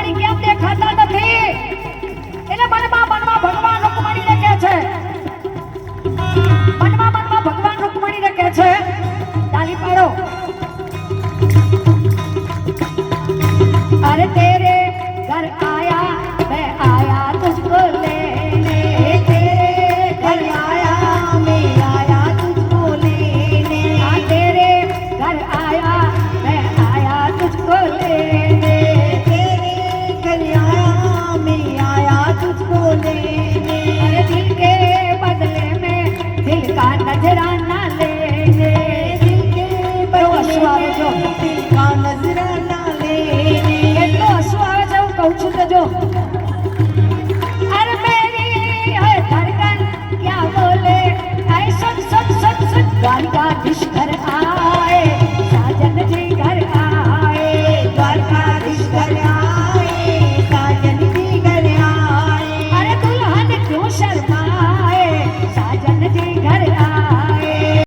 રૂકમણી કેમ દેખાતા નથી? એટલે મનમાં ભગવાન રૂકમણીને કહે છે, મનમાં ભગવાન રૂકમણીને કહે છે, તાલી પાડો. अरे तेरे घर आया मैं आया तुझको लेने, तेरे घर आया मैं आया तुझको लेने, तेरे घर आया मैं आया तुझको लेने, तेरे घर आया मैं आया तुझको लेने, अरे दिल के बदले में दिल का नजराना लेने, दिल के बदले में दिल का नजराना कहूं છું તો જો